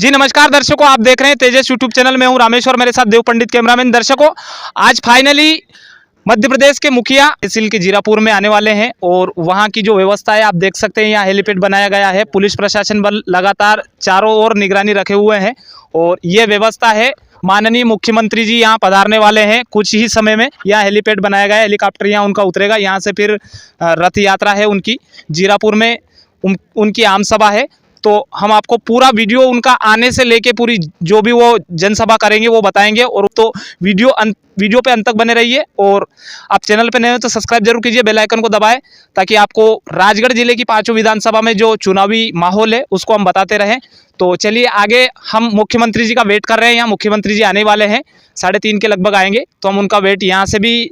जी नमस्कार दर्शकों, आप देख रहे हैं तेजस यूट्यूब चैनल में हूं रामेश और मेरे साथ देव पंडित कैमरामैन। दर्शकों, आज फाइनली मध्य प्रदेश के मुखिया तहसील के जीरापुर में आने वाले हैं और वहां की जो व्यवस्था है आप देख सकते हैं। यहाँ हेलीपैड बनाया गया है, पुलिस प्रशासन बल लगातार चारों ओर निगरानी रखे हुए हैं और ये व्यवस्था है। माननीय मुख्यमंत्री जी यहाँ पधारने वाले हैं कुछ ही समय में। यहाँ हेलीपैड बनाया गया है, हेलीकॉप्टर यहाँ उनका उतरेगा। यहाँ से फिर रथ यात्रा है उनकी, जीरापुर में उनकी आम सभा है। तो हम आपको पूरा वीडियो उनका आने से लेके पूरी जो भी वो जनसभा करेंगे वो बताएंगे। और तो वीडियो पे अंत तक बने रहिए और आप चैनल पे नए हो तो सब्सक्राइब जरूर कीजिए, बेल आइकन को दबाएं ताकि आपको राजगढ़ जिले की 5 विधानसभा में जो चुनावी माहौल है उसको हम बताते रहें। तो चलिए आगे, हम मुख्यमंत्री जी का वेट कर रहे हैं। यहाँ मुख्यमंत्री जी आने वाले हैं, 3:30 के लगभग आएंगे, तो हम उनका वेट यहाँ से भी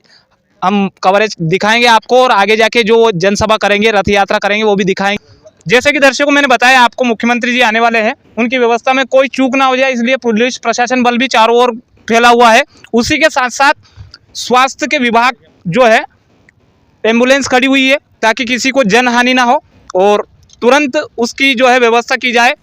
हम कवरेज दिखाएंगे आपको और आगे जाके जो जनसभा करेंगे, रथ यात्रा करेंगे वो भी दिखाएंगे। जैसे कि दर्शकों मैंने बताया आपको, मुख्यमंत्री जी आने वाले हैं, उनकी व्यवस्था में कोई चूक ना हो जाए इसलिए पुलिस प्रशासन बल भी चारों ओर फैला हुआ है। उसी के साथ साथ स्वास्थ्य के विभाग जो है, एम्बुलेंस खड़ी हुई है ताकि किसी को जनहानि ना हो और तुरंत उसकी जो है व्यवस्था की जाए।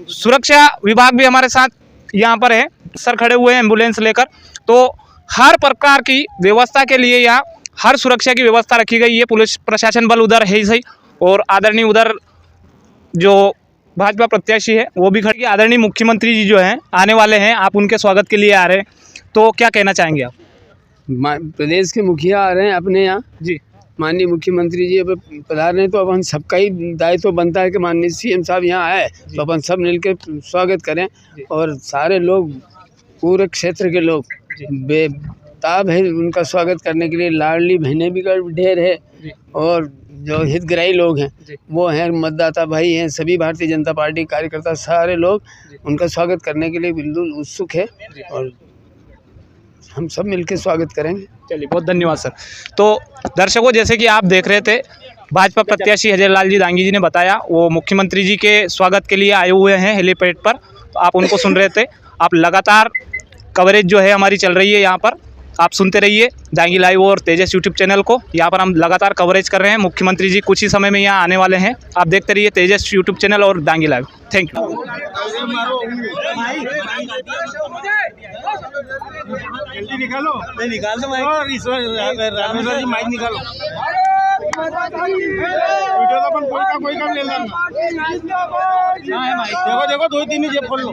सुरक्षा विभाग भी हमारे साथ यहाँ पर है, सर खड़े हुए हैं एम्बुलेंस लेकर। तो हर प्रकार की व्यवस्था के लिए यहाँ हर सुरक्षा की व्यवस्था रखी गई है। पुलिस प्रशासन बल उधर है ही सही और आदरणीय उधर जो भाजपा प्रत्याशी है वो भी खड़ी। आदरणीय मुख्यमंत्री जी जो हैं आने वाले हैं, आप उनके स्वागत के लिए आ रहे हैं, तो क्या कहना चाहेंगे आप? प्रदेश के मुखिया आ रहे हैं अपने यहाँ जी, माननीय मुख्यमंत्री जी अब पधार रहे हैं, तो अब हम सबका ही दायित्व बनता है कि माननीय सीएम साहब यहाँ आए तो अपन सब मिलकर स्वागत करें। और सारे लोग, पूरे क्षेत्र के लोग बेताब है उनका स्वागत करने के लिए। लाडली बहनें भी ढेर है और जो हितग्राही लोग हैं वो हैं, मतदाता भाई हैं, सभी भारतीय जनता पार्टी कार्यकर्ता, सारे लोग उनका स्वागत करने के लिए बिल्कुल उत्सुक है और हम सब मिलकर स्वागत करेंगे। चलिए, बहुत धन्यवाद सर। तो दर्शकों, जैसे कि आप देख रहे थे, भाजपा प्रत्याशी अजय लाल जी दांगी जी ने बताया वो मुख्यमंत्री जी के स्वागत के लिए आए हुए हैं हेलीपैड पर। तो आप उनको सुन रहे थे। आप लगातार कवरेज जो है हमारी चल रही है यहाँ पर, आप सुनते रहिए दांगी लाइव और तेजस यूट्यूब चैनल को। यहाँ पर हम लगातार कवरेज कर रहे हैं। मुख्यमंत्री जी कुछ ही समय में यहाँ आने वाले हैं, आप देखते रहिए तेजस यूट्यूब चैनल और दांगी लाइव। Thank you. जल्दी निकालो, निकाल दो माइक। और इस रामेश्वर जी माइक निकालो। वीडियो तो अपन कोई काम ले लेना। देखो देखो, 2-3 ही जेब खोल लो।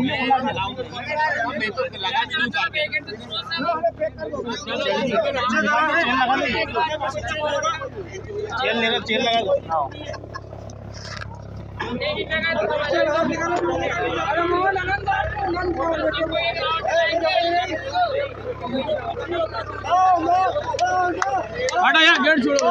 चेल लगा दो। हटा यार, गेट छोड़ो।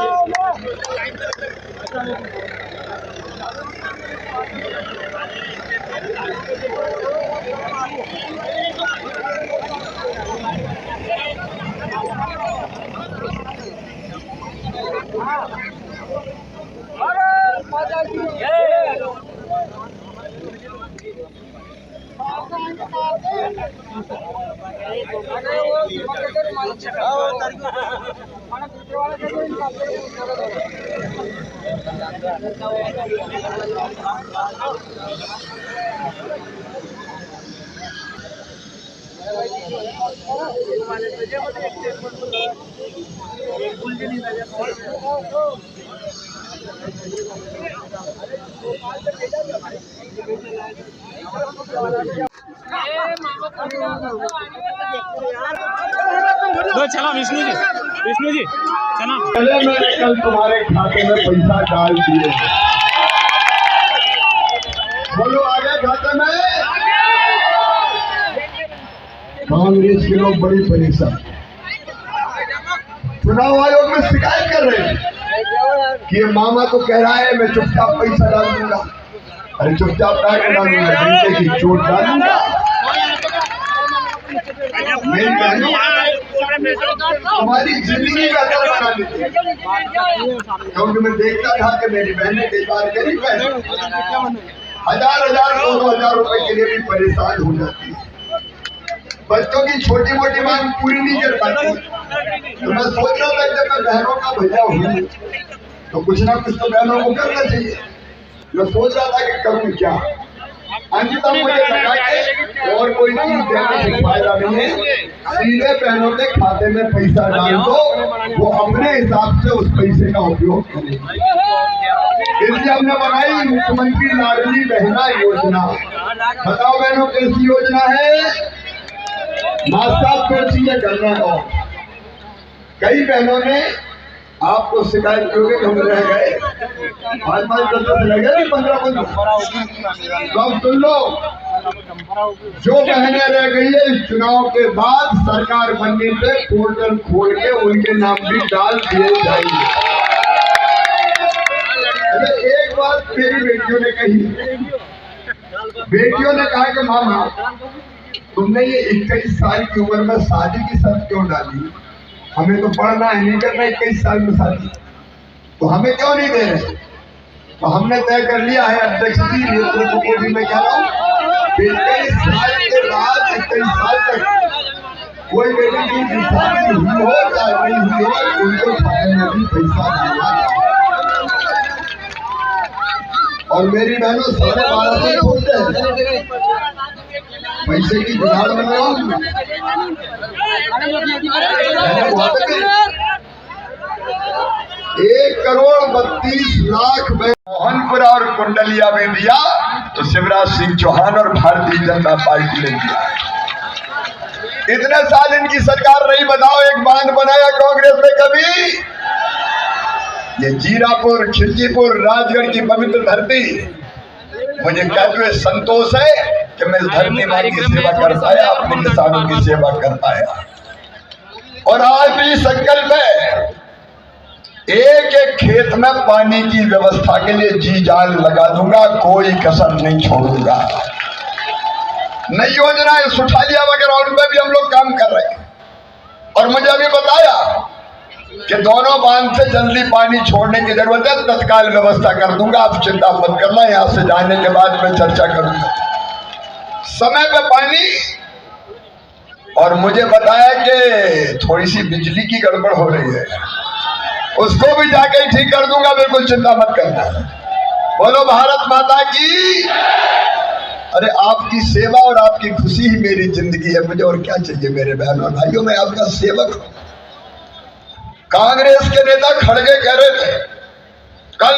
चला विष्णु जी चला। पहले मैंने कल तुम्हारे खाते में पैसा डाल दिए, बोलो आ गए खाते में। कांग्रेस के लोग बड़ी परेशान, चुनाव आयोग में शिकायत कर रहे हैं कि ये मामा तो कह रहा है मैं चुपचाप पैसा डाल दूंगा। अरे चुपचाप पैसा डालूंगा, घंटे की चोट डालूंगा। मेरी बहनों, हमारी जिंदगी का दर बना देती है, क्योंकि मैं देखता था कि मेरी बहनें कई बार गरीब है, 1000-1000, 2000 रुपए के लिए भी परेशान हो जाती है। बच्चों की छोटी मोटी मांग पूरी नहीं कर पाती। तो मैं सोच रहा था जब मैं बहनों का भैया हूँ तो कुछ ना कुछ तो बहनों को करना चाहिए। मैं सोच रहा था कि करूँ क्या। अंतिम मुझे लगा कि और कोई चीज देने से फायदा नहीं है। सीधे बहनों के खाते में पैसा डाल दो, वो अपने हिसाब से उस पैसे का उपयोग करेंगे। इसलिए हमने बनाई मुख्यमंत्री लाडली बहना योजना। बताओ बहनों कैसी योजना है? माँ साहब को चीजें करना हो। कई बहनों ने आपको शिकायत की होगी कि हम रह गए 5-5 10 रह गए 15 तो अब सुन लो, जो बहनें रह गई है इस चुनाव के बाद सरकार बनने पे पोर्टल खोल के उनके नाम भी डाल दिए जाएंगे। एक बात मेरी बेटियों ने कही, बेटियों ने कहा कि मामा तुमने ये 21 साल की उम्र में शादी की शर्त क्यों डाली? हमें तो पढ़ना है, नहीं करना 21 साल में शादी, तो हमें क्यों नहीं दे रहे? तो हमने तय कर लिया है अध्यक्ष जी, नेतृत्व को भी मैं कह रहा हूँ 21 साल के बाद 21 साल तक कोई बेटी की शादी हुई हो या नहीं हुई हो, उनको खाने में भी पैसा मिलना। और मेरी बहनों 12.5 से छोड़ते हैं, पैसे की जुगाड़ बन रहा हूँ। 1,32,00,000 मोहनपुरा और कुंडलिया में दिया तो शिवराज सिंह चौहान और भारतीय जनता पार्टी ने दिया। इतने साल इनकी सरकार रही, बताओ एक बांध बनाया कांग्रेस ने कभी? ये जीरापुर, खिलचीपुर, राजगढ़ की पवित्र धरती, मुझे कहते हुए संतोष है कि मैं इस धरती माँ की सेवा कर पाया, अपने किसानों की सेवा कर पाया। और आज भी संकल्प है, एक एक खेत में पानी की व्यवस्था के लिए जी जान लगा दूंगा, कोई कसर नहीं छोड़ूंगा। नई योजनाएं सुठालिया वगैरह उन पर भी हम लोग काम कर रहे हैं। और मुझे अभी बताया कि दोनों बांध से जल्दी पानी छोड़ने की जरूरत है, तत्काल व्यवस्था कर दूंगा, आप चिंता मत करना। यहां से जाने के बाद मैं चर्चा करूंगा समय पे पानी। और मुझे बताया कि थोड़ी सी बिजली की गड़बड़ हो रही है, उसको भी जाके ठीक कर दूंगा, बिल्कुल चिंता मत करना। बोलो भारत माता की। अरे आपकी सेवा और आपकी खुशी ही मेरी जिंदगी है, मुझे और क्या चाहिए मेरे बहनों और भाइयों। मैं आपका सेवक हूं। कांग्रेस के नेता खड़गे कह रहे थे कल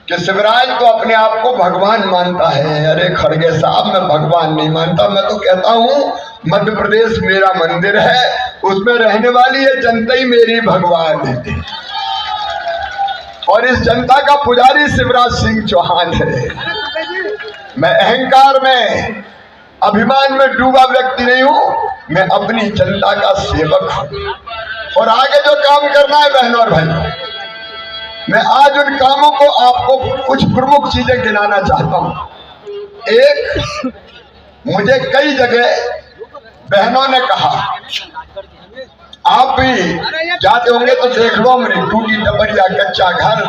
कि शिवराज तो अपने आप को भगवान मानता है। अरे खड़गे साहब, मैं भगवान नहीं मानता, मैं तो कहता हूँ मध्य प्रदेश मेरा मंदिर है, उसमें रहने वाली ये जनता ही मेरी भगवान है। और इस जनता का पुजारी शिवराज सिंह चौहान है। मैं अहंकार में, अभिमान में डूबा व्यक्ति नहीं हूं, मैं अपनी जनता का सेवक हूं। और आगे जो काम करना है बहनों और भाइयों, मैं आज उन कामों को आपको कुछ प्रमुख चीजें गिनाना चाहता हूं। एक, मुझे कई जगह बहनों ने कहा, आप भी जाते होंगे तो देख लो, मेरी टूटी टपरिया, कच्चा घर।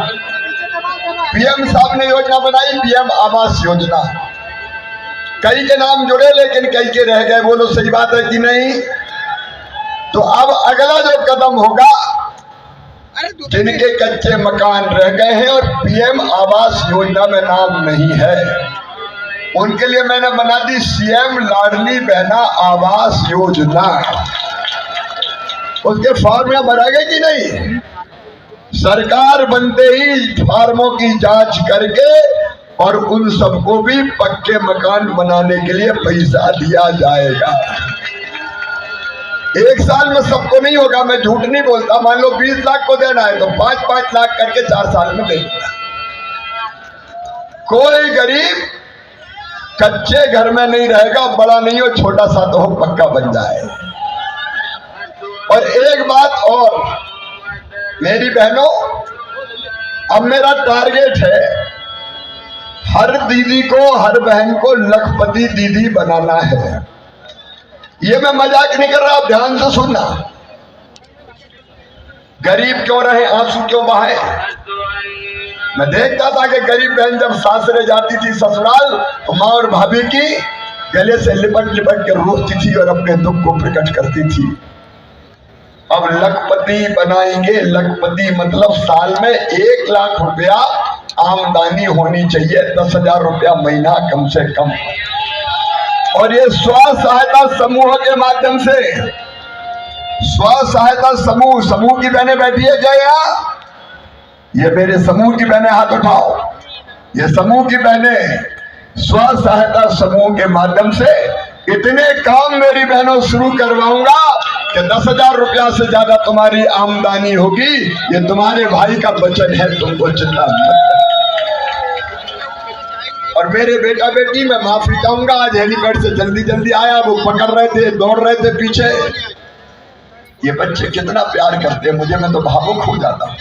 पीएम साहब ने योजना बनाई, पीएम आवास योजना। कई के नाम जुड़े लेकिन कई के रह गए। बोलो सही बात है कि नहीं? तो अब अगला जो कदम होगा, जिनके कच्चे मकान रह गए हैं और पीएम आवास योजना में नाम नहीं है, उनके लिए मैंने बना दी सीएम लाडली बहना आवास योजना। उसके फॉर्म भरा गए कि नहीं? सरकार बनते ही फार्मों की जांच करके और उन सबको भी पक्के मकान बनाने के लिए पैसा दिया जाएगा। 1 साल में सबको नहीं होगा, मैं झूठ नहीं बोलता। मान लो 20 लाख को देना है तो 5-5 लाख करके 4 साल में देगा। कोई गरीब कच्चे घर में नहीं रहेगा, बड़ा नहीं हो छोटा सा तो हो, पक्का बन जाए। और एक बात और मेरी बहनों, अब मेरा टारगेट है हर दीदी को, हर बहन को लखपति दीदी बनाना है। ये मैं मजाक नहीं कर रहा, आप ध्यान से सुनना। गरीब क्यों रहे, आंसू क्यों बहाए? मैं देखता था कि गरीब बहन जब सासरे जाती थी ससुराल, तो माँ और भाभी की गले से लिपट लिपट के रोती थी और अपने दुख को प्रकट करती थी। अब लखपति बनाएंगे। लखपति मतलब साल में 1 लाख रुपया आमदनी होनी चाहिए, 10,000 रुपया महीना कम से कम। और ये स्व सहायता समूह के माध्यम से, स्व सहायता समूह की बहनें बैठी है क्या यहाँ? ये मेरे समूह की बहनें हाथ उठाओ। ये समूह की बहनें स्व सहायता समूह के माध्यम से इतने काम मेरी बहनों शुरू करवाऊंगा कि 10,000 रुपया से ज्यादा तुम्हारी आमदनी होगी। ये तुम्हारे भाई का वचन है, तुमको चिंता मत करो। और मेरे बेटा बेटी, मैं माफी चाहूंगा, आज हेलीपैड से जल्दी जल्दी आया, वो पकड़ रहे थे, दौड़ रहे थे पीछे। ये बच्चे कितना प्यार करते हैं मुझे, मैं तो भावुक हो जाता हूं।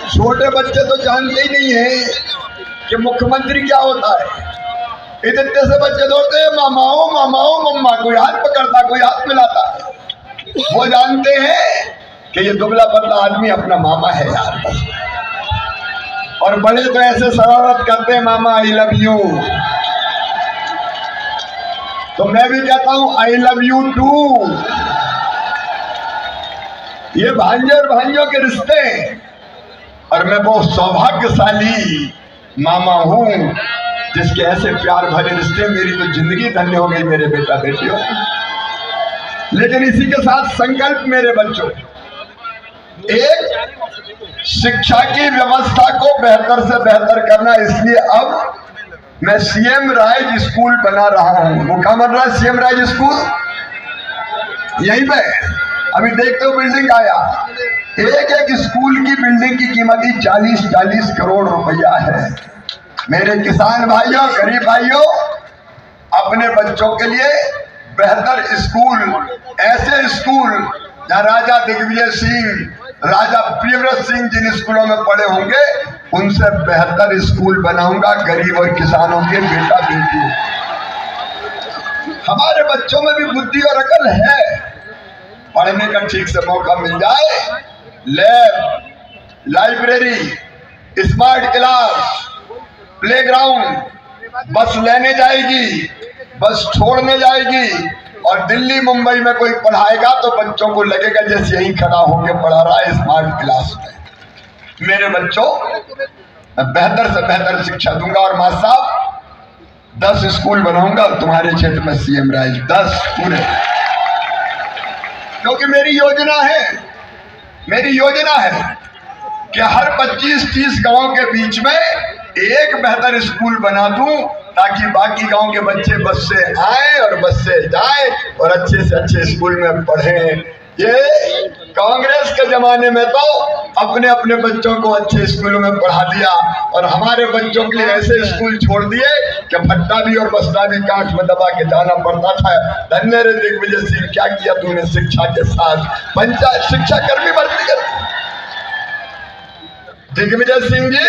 छोटे बच्चे तो जानते ही नहीं है कि मुख्यमंत्री क्या होता है। इतने से बच्चे दौड़ते हैं मामाओ मामाओ मम्मा, कोई हाथ पकड़ता, कोई हाथ मिलाता। वो जानते हैं कि ये दुबला पतला आदमी अपना मामा है यार। और बड़े तो ऐसे शरारत करते हैं, मामा आई लव यू। तो मैं भी कहता हूं आई लव यू टू। ये भांजे और भांजों के रिश्ते, और मैं बहुत सौभाग्यशाली मामा हूं जिसके ऐसे प्यार भरे रिश्ते। मेरी तो जिंदगी धन्य हो गई मेरे बेटा बेटियों। लेकिन इसी के साथ संकल्प मेरे बच्चों, एक शिक्षा की व्यवस्था को बेहतर से बेहतर करना। इसलिए अब मैं सीएम राइज स्कूल बना रहा हूं। वो कहाँ बन रहा है? सीएम राइज स्कूल यहीं पे। अभी देखते हो बिल्डिंग आया। एक स्कूल की बिल्डिंग की कीमत ही 40-40 करोड़ रुपया है। मेरे किसान भाइयों, गरीब भाइयों, अपने बच्चों के लिए बेहतर स्कूल, ऐसे स्कूल जहाँ राजा दिग्विजय सिंह, राजा प्रियव्रत सिंह जिन स्कूलों में पढ़े होंगे, उनसे बेहतर स्कूल बनाऊंगा गरीब और किसानों के बेटा बेटी। हमारे बच्चों में भी बुद्धि और अकल है, पढ़ने का ठीक से मौका मिल जाए। Lab, library, smart class, playground, बस लेने जाएगी, बस छोड़ने जाएगी। और दिल्ली मुंबई में कोई पढ़ाएगा तो बच्चों को लगेगा जैसे यहीं खड़ा होकर पढ़ा रहा है स्मार्ट क्लास में। मेरे बच्चों, मैं बेहतर से बेहतर शिक्षा दूंगा। और मास्टर साहब 10 स्कूल बनाऊंगा तुम्हारे क्षेत्र में, सीएम राइज 10 पूरे। क्योंकि मेरी योजना है कि हर 25-30 गांव के बीच में एक बेहतर स्कूल बना दूं, ताकि बाकी गांव के बच्चे बस से आए और बस से जाए और अच्छे से अच्छे स्कूल में पढ़ें। ये कांग्रेस के जमाने में तो अपने अपने बच्चों को अच्छे स्कूलों में पढ़ा दिया, और हमारे बच्चों के लिए ऐसे स्कूल छोड़ दिए कि भट्टा भी और बस्ता भी कांच में दबा के जाना पड़ता था। धन्य रे दिग्विजय सिंह, क्या किया तूने शिक्षा के साथ। पंचायत शिक्षा कर्मी भर्ती कर दिग्विजय सिंह जी,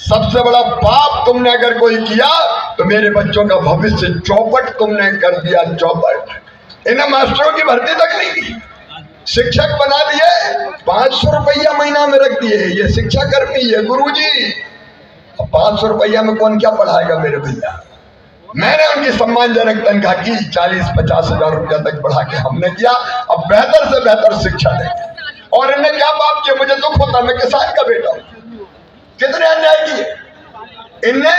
सबसे बड़ा पाप तुमने अगर कोई किया तो मेरे बच्चों का भविष्य चौपट तुमने कर दिया, चौपट। इन्हें मास्टरों की भर्ती तक नहीं की, शिक्षक बना दिए, 500 रुपया महीना में रख दिए। ये शिक्षा कर्मी, ये गुरुजी। 500 रुपया में कौन क्या पढ़ाएगा मेरे भैया। मैंने उनकी सम्मानजनक तनख्वाह की 40-50 हजार रुपया तक बढ़ा के हमने किया। अब बेहतर से बेहतर शिक्षा देंगे। और इन्हें क्या पाप किया, मुझे दुख होता, मैं किसान का बेटा हूं। कितने अन्याय किए इनने।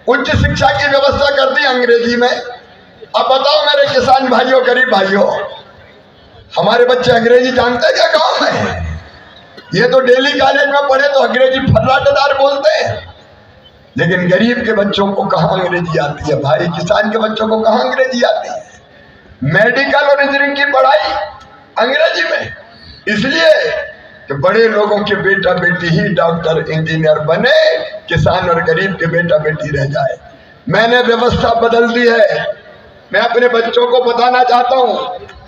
उच्च शिक्षा की व्यवस्था कर दी अंग्रेजी में। अब बताओ मेरे किसान भाइयों, गरीब भाइयों, हमारे बच्चे अंग्रेजी जानते हैं क्या गांव में? ये तो डेली कॉलेज में पढ़े तो अंग्रेजी फर्राटेदार बोलते हैं, लेकिन गरीब के बच्चों को कहाँ अंग्रेजी आती है भाई? किसान के बच्चों को कहाँ अंग्रेजी आती है? मेडिकल और इंजीनियरिंग की पढ़ाई अंग्रेजी में, इसलिए कि बड़े लोगों के बेटा बेटी ही डॉक्टर इंजीनियर बने, किसान और गरीब के बेटा बेटी रह जाए। मैंने व्यवस्था बदल दी है। मैं अपने बच्चों को बताना चाहता हूं,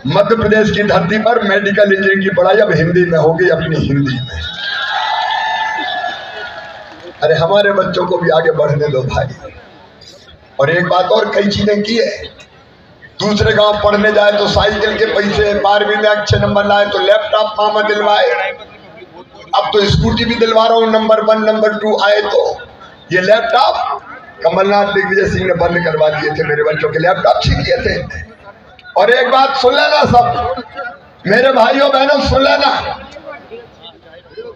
मध्य प्रदेश की धरती पर मेडिकल इंजीनियरिंग की पढ़ाई अब हिंदी में होगी, अपनी हिंदी में। अरे हमारे बच्चों को भी आगे बढ़ने दो भाई। और एक बात और, कई चीजें की है। दूसरे गांव पढ़ने जाए तो साइकिल के पैसे, 12वीं में अच्छे नंबर लाए तो लैपटॉप मामा दिलवाए। अब तो स्कूटी भी दिलवा रहा हूं, नंबर 1 नंबर 2 आए तो। ये लैपटॉप कमलनाथ दिग्विजय सिंह ने बंद करवा दिए थे, मेरे बच्चों के लैपटॉप छीन लिए थे। और एक बात सुन लेना सब मेरे भाइयों बहनों, सुन लेना,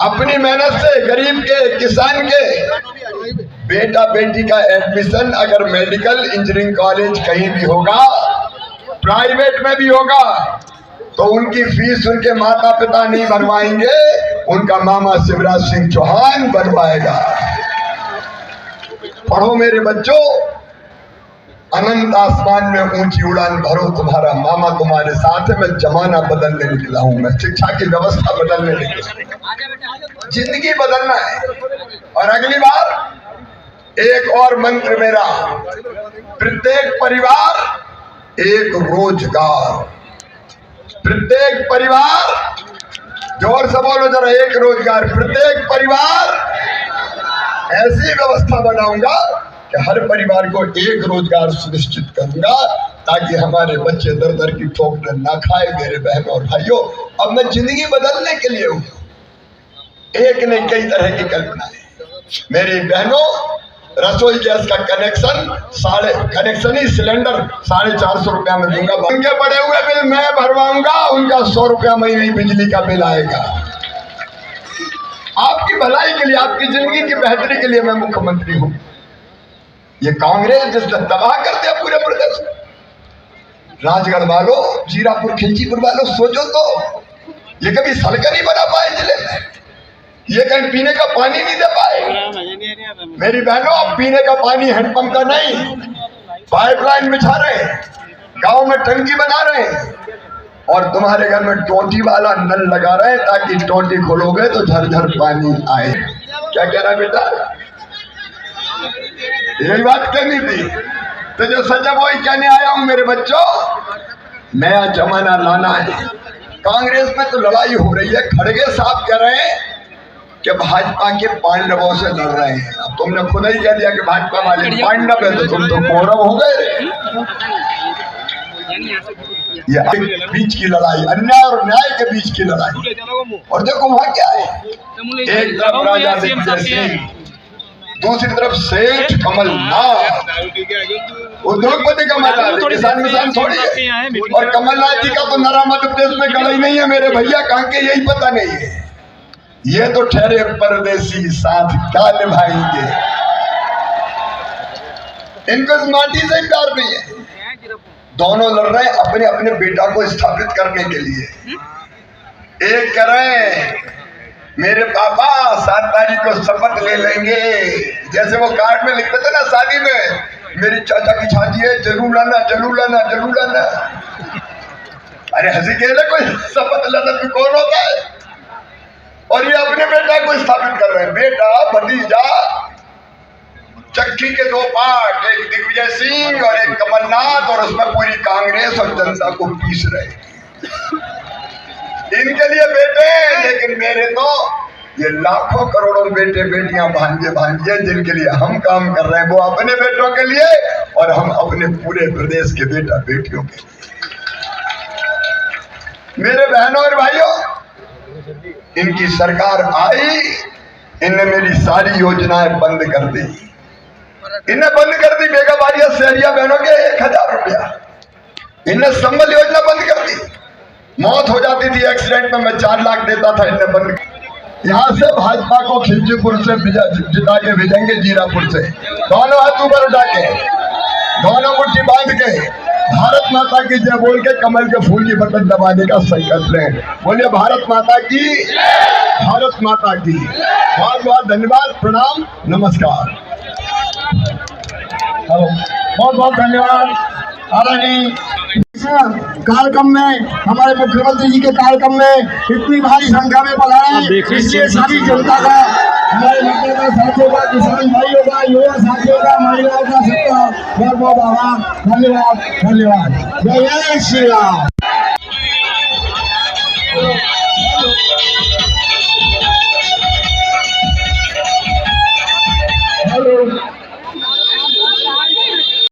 अपनी मेहनत से गरीब के, किसान के बेटा बेटी का एडमिशन अगर मेडिकल इंजीनियरिंग कॉलेज कहीं भी होगा, प्राइवेट में भी होगा, तो उनकी फीस उनके माता पिता नहीं भरवाएंगे, उनका मामा शिवराज सिंह चौहान भरवाएगा। पढ़ो मेरे बच्चों, अनंत आसमान में ऊंची उड़ान भरो, तुम्हारा मामा तुम्हारे साथ है। मैं जमाना बदलने निकला हूं, मैं शिक्षा की व्यवस्था बदलने निकला, जिंदगी बदलना है। और अगली बार एक और मंत्र मेरा, प्रत्येक परिवार एक रोजगार, प्रत्येक परिवार, जोर से बोलो जरा, एक रोजगार, प्रत्येक परिवार। ऐसी व्यवस्था बनाऊंगा कि हर परिवार को एक रोजगार सुनिश्चित करूंगा, ताकि हमारे बच्चे दर दर की ठोकर ना खाए। मेरे बहनों और भाइयों, अब मैं जिंदगी बदलने के लिए हूं, एक नहीं कई तरह की कल्पना है। मेरी बहनों, रसोई गैस का कनेक्शन ही सिलेंडर 450 रुपया में दूंगा। उनके पड़े हुए बिल मैं भरवाऊंगा, उनका 100 रुपया महीने बिजली का बिल आएगा। आपकी भलाई के लिए, आपकी जिंदगी की बेहतरी के लिए मैं मुख्यमंत्री हूं। ये कांग्रेस जिसने तबाह कर दिया पूरे प्रदेश में, राजगढ़ वालों, जीरापुर खिलचीपुर वालों, सोचो तो, ये कभी सड़क नहीं बना पाए जिले में, ये कहीं पीने का पानी नहीं दे पाए। मेरी बहनों, पीने का पानी हैंडपंप का नहीं, पाइपलाइन बिछा रहे हैं, गांव में टंकी बना रहे हैं, और तुम्हारे घर में टोटी वाला नल लगा रहे हैं, ताकि टोटी खोलोगे तो झरझर पानी आए। क्या कह रहा है बेटा? यही बात कहनी थी, तो जो सच है वही कहने आया हूं। मेरे बच्चों, नया जमाना लाना है। कांग्रेस में तो लड़ाई हो रही है, खड़गे साहब कह रहे हैं कि भाजपा के पांडवों से लड़ रहे हैं। अब तुमने खुद ही कह दिया कि भाजपा वाले पांडव है, तो तुम तो कौरव हो गए। ये बीच की लड़ाई, अन्याय और न्याय के बीच की लड़ाई। और देखो वहां क्या है, एक तरफ राजा दिग्विजय सिंह, दूसरी तरफ सेठ कमलनाथ, उद्योगपति कमलनाथ, किसान थोड़ी है। और कमलनाथ जी का तो नारा मध्य प्रदेश में गड़ा ही नहीं है मेरे भैया, कहाँ के यही पता नहीं है। ये तो ठहरे परदेसी, साथ क्या निभाएंगे, इनको इस माटी से प्यार नहीं है। दोनों लड़ रहे हैं अपने अपने बेटा को स्थापित करने के लिए। एक कह रहे हैं मेरे पापा 7 तारीख को शपथ ले लेंगे, जैसे वो कार्ड में लिखते थे ना शादी में, मेरी चाचा की शादी है, जरूर लाना जरूर लाना जरूर लाना। अरे हंसी खेले, कोई शपथ लेना तो कौन होता है? और ये अपने बेटा को स्थापित कर रहे हैं। बेटा भतीजा, चक्की के 2 पार्ट, एक दिग्विजय सिंह और एक कमलनाथ, और उसमें पूरी कांग्रेस और जनता को पीस रहे। इनके लिए बेटे, लेकिन मेरे तो ये लाखों करोड़ों बेटे बेटियां भांजे जिनके लिए हम काम कर रहे हैं, वो अपने बेटों के लिए और हम अपने पूरे प्रदेश के बेटा बेटियों के लिए। मेरे बहनों और भाइयों, इनकी सरकार आई, इनने मेरी सारी योजनाएं बंद कर दी। इन्हें बंद कर दी बेगा बारिया शहरिया बहनों के 1000 रुपया। इन्हें संबल योजना बंद कर दी। मौत हो जाती थी एक्सीडेंट में, मैं 4 लाख देता था, इन्हें बंद। यहाँ से भाजपा को खिलचीपुर से जिता के भेजेंगे, जीरापुर से, दोनों हाथ ऊपर उठा के, दोनों मुट्ठी बांध के, भारत माता की जय बोल के कमल के फूल की बटन दबाने का संकल्प लें। बोलिए भारत माता की, भारत माता की। बहुत बहुत धन्यवाद, प्रणाम, नमस्कार। बहुत बहुत धन्यवाद। कार्यक्रम में, हमारे मुख्यमंत्री जी के कार्यक्रम में इतनी भारी संख्या में पधारे, इसलिए सभी जनता का, हमारे मतदाता साथियों का, किसान भाइयों का, युवा साथियों का, महिलाओं का, सबका बहुत बहुत आभार, धन्यवाद, धन्यवाद। जय श्री राम।